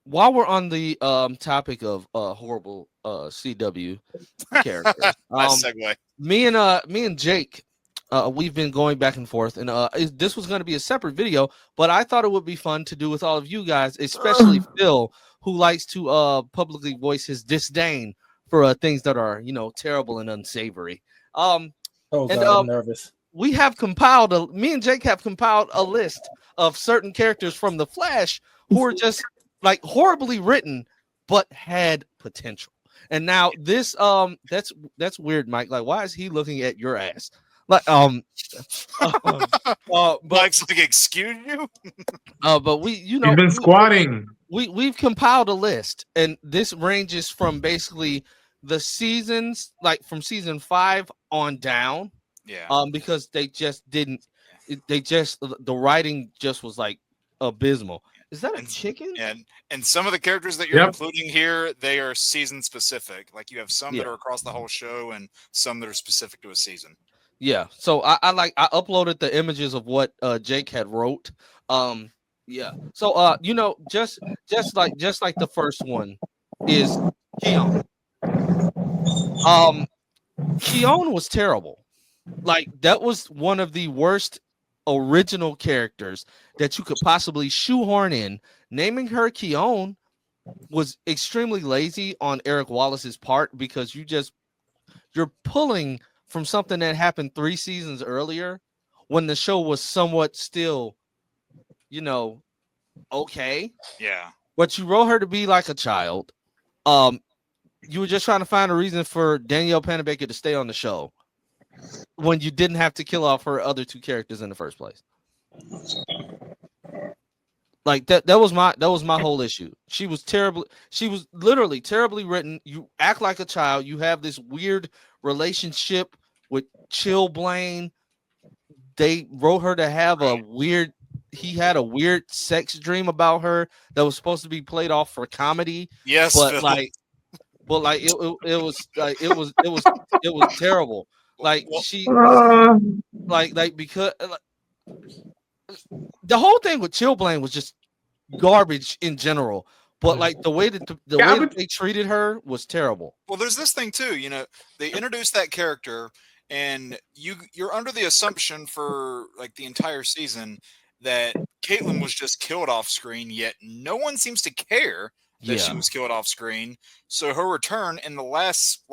while we're on the topic of horrible CW characters, Nice segue. me and Jake, we've been going back and forth, and this was going to be a separate video, but I thought it would be fun to do with all of you guys, especially Phil, who likes to publicly voice his disdain for things that are terrible and unsavory. Oh And God, I'm nervous. me and Jake have compiled a list of certain characters from the Flash who are just like horribly written, but had potential. And now this that's weird, Mike. Like, why is he looking at your ass? Like but Mike's like, excuse you. but we He's been squatting. we've compiled a list, and this ranges from basically the seasons, like from season 5 on down. Yeah. Because they just didn't. The writing just was like abysmal. Is that a chicken? And some of the characters that you're Yep. including here, they are season specific. Like you have some that Yeah. are across the whole show, and some that are specific to a season. Yeah. So I uploaded the images of what Jake had wrote. Yeah. So just like the first one is Keon. Keon was terrible. Like, that was one of the worst original characters that you could possibly shoehorn in. Naming her Keon was extremely lazy on Eric Wallace's part, because you're pulling from something that happened 3 seasons earlier when the show was somewhat still, okay. Yeah. But you wrote her to be like a child. You were just trying to find a reason for Danielle Panabaker to stay on the show when you didn't have to kill off her other 2 characters in the first place. Like that was my whole issue. She was literally terribly written. You act like a child. You have this weird relationship with Chillblaine. They wrote her to have he had a weird sex dream about her that was supposed to be played off for comedy. Yes, but Phil. it was terrible. Like, she because the whole thing with Chillblaine was just garbage in general. But like the way that they treated her was terrible. Well, there's this thing too. They introduced that character, and you're under the assumption for like the entire season that Caitlin was just killed off screen. Yet no one seems to care that she was killed off screen. So her return in the last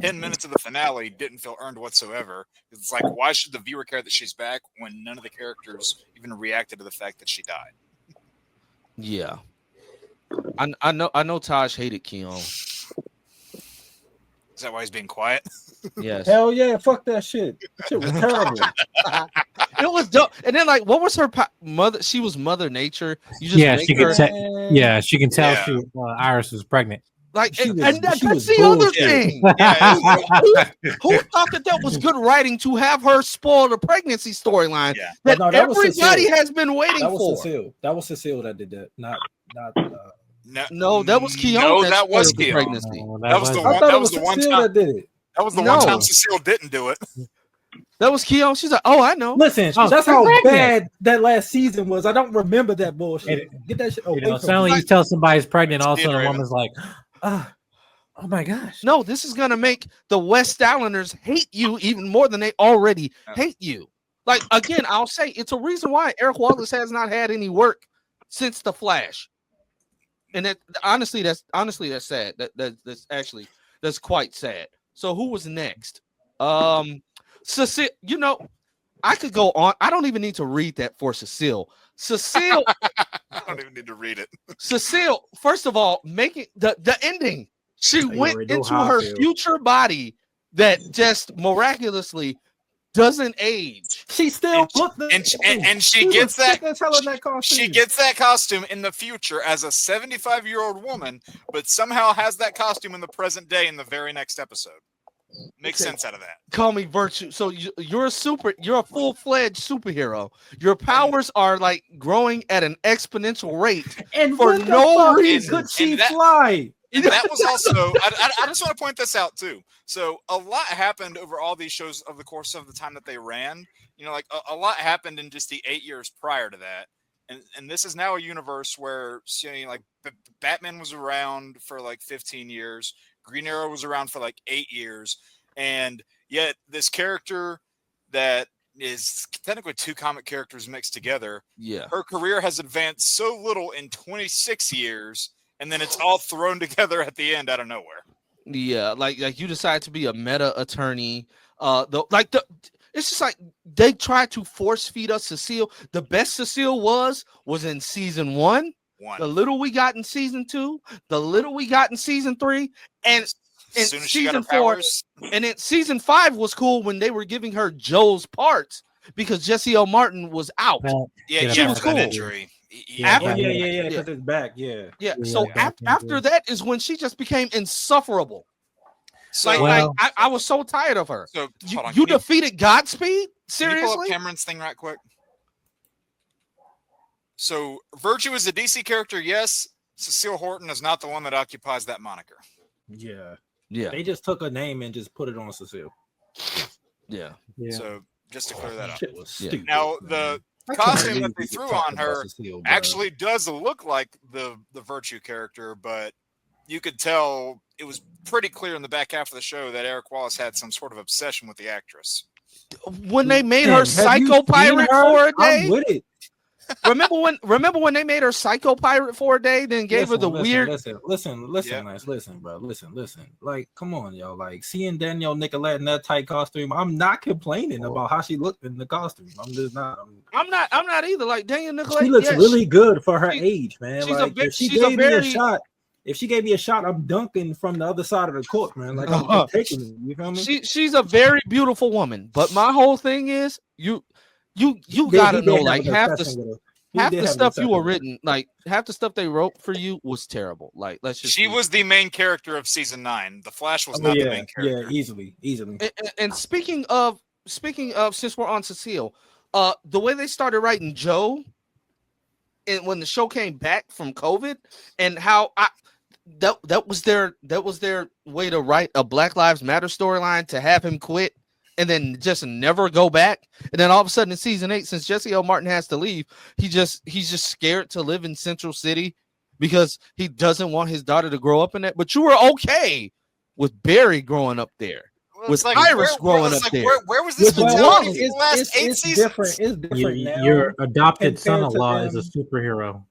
10 minutes of the finale didn't feel earned whatsoever. It's like, why should the viewer care that she's back when none of the characters even reacted to the fact that she died? Yeah. I know Taj hated Keon. Is that why he's being quiet? Yes. Hell yeah, fuck that shit. That shit was terrible. It was dope. And then, like, what was her mother? She was Mother Nature. You just Yeah, make she her, can tell. Yeah, she can tell Iris was pregnant. like, She and was- that's she was the other bullshit. thing. Yeah, Who thought that was good writing to have her spoil the pregnancy storyline Yeah. that No, that was everybody Cecile. has been waiting That was for? Cecile. That was Cecile that did that. Not. No, that was Keon. No, that was spoiled the Keon. pregnancy. Oh, That was the I one. thought That it was was the one Cecile time. that did it. That was the one No. time Cecile didn't do it. That was Keon. She's like, oh, I know. Listen, Oh, that's she's how pregnant. bad that last season was. I don't remember that bullshit. Get that shit away You know, from suddenly me. you tell somebody's pregnant, all of a Ian sudden a Raven. woman's like, oh my gosh. No, this is gonna make the West Islanders hate you even more than they already hate you. Like, again, I'll say it's a reason why Eric Wallace has not had any work since The Flash. And that honestly, that's sad. That's quite sad. So who was next? Cecile. I could go on. I don't even need to read that for Cecile. Cecile. I don't even need to read it. Cecile. First of all, making the ending. She You went already know into how I her feel. future body that just miraculously doesn't age. She still And she- looked the and she- same. and she She was gets that- sick as hell in that costume. She gets that costume in the future as a 75-year-old woman, but somehow has that costume in the present day in the very next episode. Makes Okay. sense out of that. Call me virtue. So you're a full-fledged superhero. Your powers are like growing at an exponential rate. and for when the no fuck reason. could she And that- fly? And that was also, I just want to point this out too. So a lot happened over all these shows over the course of the time that they ran. A lot happened in just the 8 years prior to that. and this is now a universe where like Batman was around for like 15 years, Green Arrow was around for like 8 years, and yet this character that is technically two comic characters mixed together. Yeah. Her career has advanced so little in 26 years, and then it's all thrown together at the end out of nowhere. Yeah, like you decide to be a meta attorney. It's just like they tried to force feed us Cecile. The best Cecile was in season 1. The little we got in season 2, the little we got in season 3, and As soon as she got season her 4, powers, and then season 5 was cool when they were giving her Joe's parts because Jesse L. Martin was out. yeah, she yeah, was for that cool. injury. After- Yeah, because it's back. Yeah. Yeah, Yeah, so back after into- that is when she just became insufferable. So, Like, Well- I was so tired of her. so You, hold on, you can defeated Godspeed? can you pull up Seriously? Cameron's thing right quick? So Virtue is a DC character, yes. Cecile Horton is not the one that occupies that moniker. Yeah. Yeah, They just took a name and just put it on Cecile. yeah. Yeah. So just to clear that up. Shit was Yeah. stupid. Now man. the I can't costume believe that they people threw talk on about her Cecile, bro. actually does look like the Virtue character, but you could tell it was pretty clear in the back half of the show that Eric Wallace had some sort of obsession with the actress. When they made Man, her have you psycho seen pirate her? for a I'm day, with it. remember when they made her psycho pirate for a day, then gave her the weird. Listen, Yeah. nice. Listen, bro. Listen. Like, come on, yo. Like, seeing Danielle Nicolette in that tight costume, I'm not complaining about how she looked in the costume. I'm just not. I'm not either. Like Daniel Nicolette, She looks yeah, really good for her she- age, man. she's a Like, ve- if she she's a gave me a very- shot, I'm dunking from the other side of the court, man. Like, I'm taking it. You feel me? she's a very beautiful woman. But my whole thing is you He gotta did know have like an half obsession the with her. He half did the have an stuff you obsession were with her. written, like half the stuff they wrote for you was terrible. Like let's just She be- was the main character of season 9. The Flash was Oh, not the yeah, main character. yeah, easily. And speaking of since we're on Cecile, the way they started writing Joe, and when the show came back from COVID, and how that was their way to write a Black Lives Matter storyline, to have him quit and then just never go back, and then all of a sudden in season 8, since Jesse L. Martin has to leave, he's just scared to live in Central City because he doesn't want his daughter to grow up in it. But you were okay with Barry growing up there. Well, With it's Iris growing it's up like, there. Where was this Well, mentality for the last it's 8 seasons? different. It's different now. Your adopted compared to son-in-law is a them. superhero.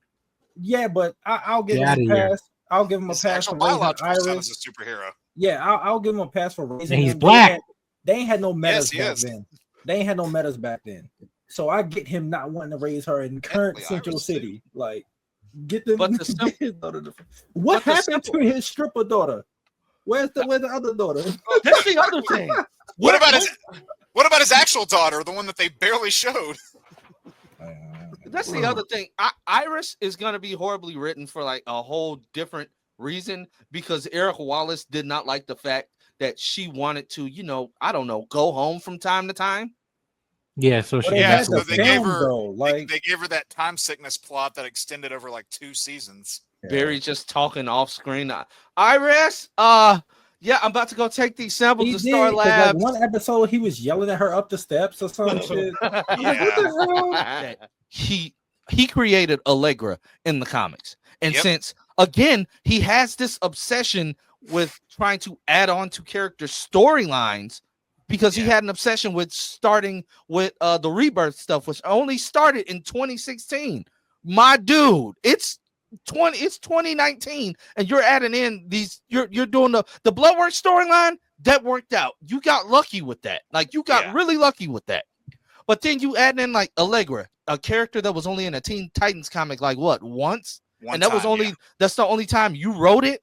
Yeah, but I'll give Get him outta a here. pass. I'll give him a His pass actual for raising biological son Iris. is a superhero. Yeah, I'll give him a pass for raising And he's him. black. They ain't had no metas he back is. then. They ain't had no metas back then. So I get him not wanting to raise her in current Technically, Central Iris, too. City. Like, get them. But the sim- get his daughter to- what but the happened to his stripper daughter? Where's the other daughter? That's the other thing. What about his actual daughter, the one that they barely showed? That's the other thing. Iris is going to be horribly written for like a whole different reason, because Eric Wallace did not like the fact that she wanted to, I don't know, go home from time to time. Yeah, so she But it Yeah, has so to they gave film, her- though. Like, They gave her that time sickness plot that extended over like 2 seasons. Barry just talking off screen. Iris, yeah, I'm about to go take these samples he to did, Star 'cause, like, Labs. one episode, he was yelling at her up the steps or some shit. I'm like, what the hell? he created Allegra in the comics, and Yep. since again he has this obsession with trying to add on to character storylines, because he Yeah. had an obsession with starting with the Rebirth stuff, which only started in 2016. My dude, it's 2019, and you're adding in these. You're doing the Bloodworks storyline that worked out. You got lucky with that. Like you got Yeah. really lucky with that. But then you add in like Allegra, a character that was only in a Teen Titans comic like what once, One and that was time, only yeah. that's the only time you wrote it.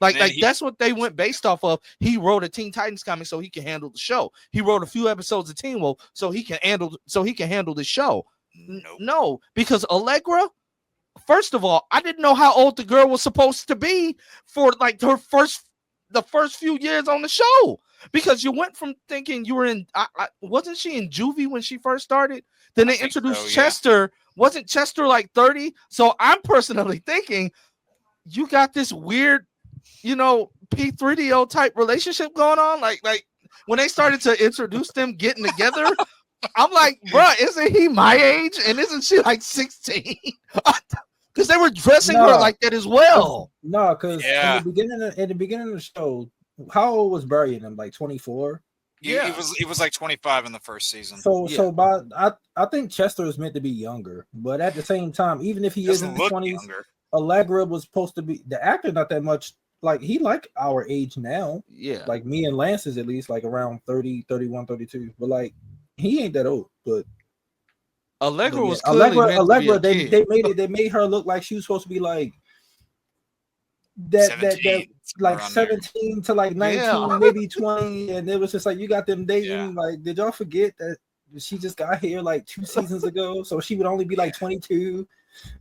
Like And then that's what they went based off of. He wrote a Teen Titans comic so he can handle the show. He wrote a few episodes of Teen Wolf so he can handle the show. Nope. No, because Allegra, first of all, I didn't know how old the girl was supposed to be for like the first few years on the show, because you went from thinking you were in wasn't she in juvie when she first started? Then they think introduced so, yeah. Chester. Wasn't Chester like 30? So I'm personally thinking you got this weird, P3DO type relationship going on. Like when they started to introduce them getting together, I'm like, bro, isn't he my age? And isn't she like 16? Because they were dressing her like that as well. No, because Yeah. in the beginning of the show, how old was Barry in them? Like 24. He was like 25 in the first season. So by I think Chester is meant to be younger, but at the same time, even if he is in his 20s, younger. Allegra was supposed to be the actor. Not that much. Like he like our age now. Yeah. Like me and Lance is at least like around 30, 31, 32. But like he ain't that old. But Allegra was clearly Allegra. They made her look like she was supposed to be like that 17 to like 19, maybe 20, and it was just like you got them dating. Yeah. Like, did y'all forget that she just got here like 2 seasons ago? So she would only be like 22.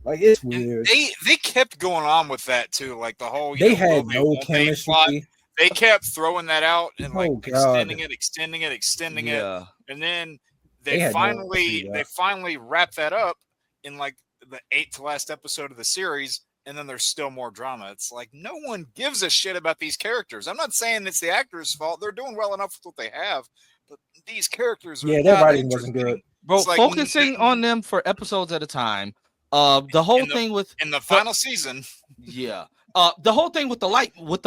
Like, it's weird. They kept going on with that too, like the whole they had no chemistry. Plot. They kept throwing that out and like extending it, and then they finally wrapped that up in like the 8th to last episode of the series, and then there's still more drama. It's like no one gives a shit about these characters. I'm not saying it's the actors' fault; they're doing well enough with what they have, but these characters are their writing wasn't good. Bro, like, focusing on them for episodes at a time. The whole thing with in the final season, the whole thing with the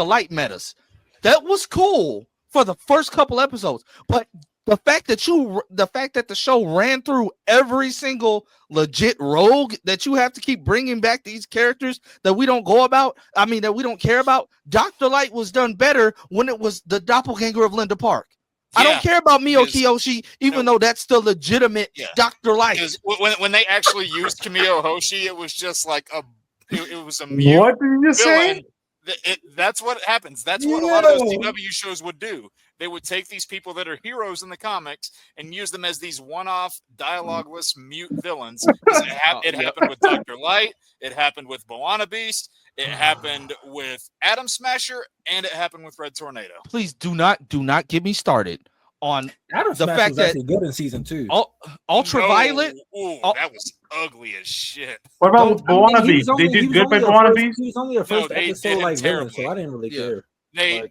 light metas, that was cool for the first couple episodes, but the fact that the show ran through every single legit rogue that you have to keep bringing back these characters that we don't that we don't care about. Dr. Light was done better when it was the doppelganger of Linda Park. I don't care about Mio Kiyoshi, even though that's the legitimate Dr. Light. When they actually used Kamiyo Hoshi, it was just like it was a mute what did you say? That's what happens. That's what a lot of those CW shows would do. They would take these people that are heroes in the comics and use them as these one-off, dialogueless, mute villains. It happened with Dr. Light. It happened with Moana Beast. It happened with Atom Smasher, and it happened with Red Tornado. Please do not get me started on Atom the Smasher fact was that actually good in season 2. Ultraviolet. That was ugly as shit. What about Moana Beast? They did good by Moana Beast. He was only a first episode like villain, so I didn't really care. They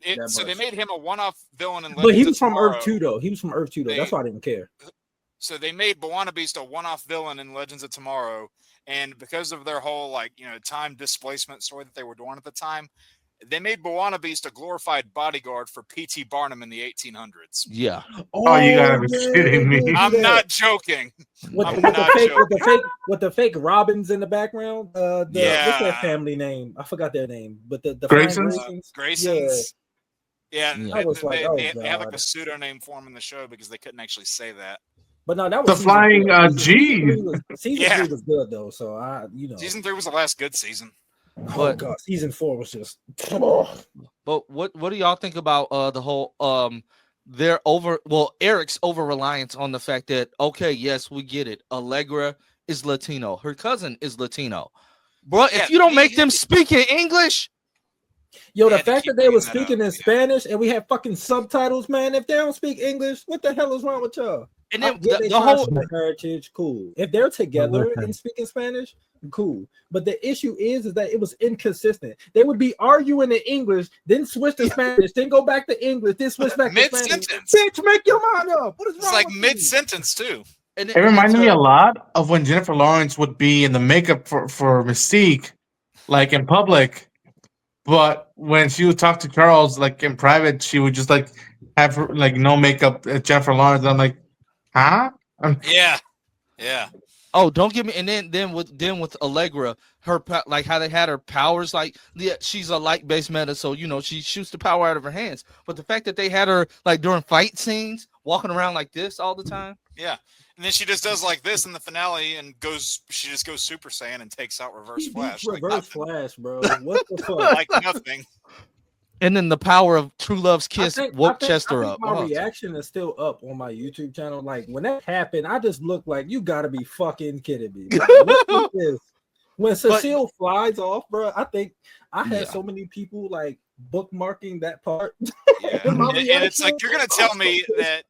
made him a one-off villain in Legends but he was from Tomorrow. Earth 2 though. He was from Earth 2 though. That's why I didn't care. So they made Moana Beast a one-off villain in Legends of Tomorrow, and because of their whole time displacement story that they were doing at the time, they made Moana Beast a glorified bodyguard for P.T. Barnum in the 1800s. Yeah. Oh, you gotta be kidding me! I'm not joking. With the fake Robins in the background. What's their family name? I forgot their name, but the Graysons. Graysons. Yeah. I was they have like a pseudonym for him in the show because they couldn't actually say that. But no, that was the flying G. Season 3 was good though, so season 3 was the last good season. Oh god, season 4 was just. But what do y'all think about the whole Eric's over reliance on the fact that yes, we get it. Allegra is Latino, her cousin is Latino, bro. If you don't make them speak in English. The fact that they were speaking in Spanish and we have fucking subtitles, man. If they don't speak English, what the hell is wrong with y'all? And then the whole heritage, cool. If they're together and speaking Spanish, cool. But the issue is that it was inconsistent. They would be arguing in English, then switch to Spanish, then go back to English, then switch back to Spanish. Mid-sentence. Bitch, make your mind up. What is wrong? It's like mid-sentence too. It reminded me a lot of when Jennifer Lawrence would be in the makeup for Mystique, like in public. But when she would talk to Charles, like in private, she would just like have her, like no makeup. Jennifer Lawrence. I'm like, huh? Yeah. Oh, don't give me. And then with Allegra, her like how they had her powers. Like she's a light-based meta, so she shoots the power out of her hands. But the fact that they had her like during fight scenes walking around like this all the time. Yeah. And then she just does like this in the finale and she just goes Super Saiyan and takes out Reverse Flash. Reverse Flash, bro. What the fuck? Like nothing. And then the power of True Love's kiss woke Chester up. My reaction is still up on my YouTube channel. Like when that happened, I just looked like you gotta be fucking kidding me. Like, what is this? When Cecile flies off, bro, I think I had so many people like bookmarking that part. Yeah. And it's like you're gonna tell me that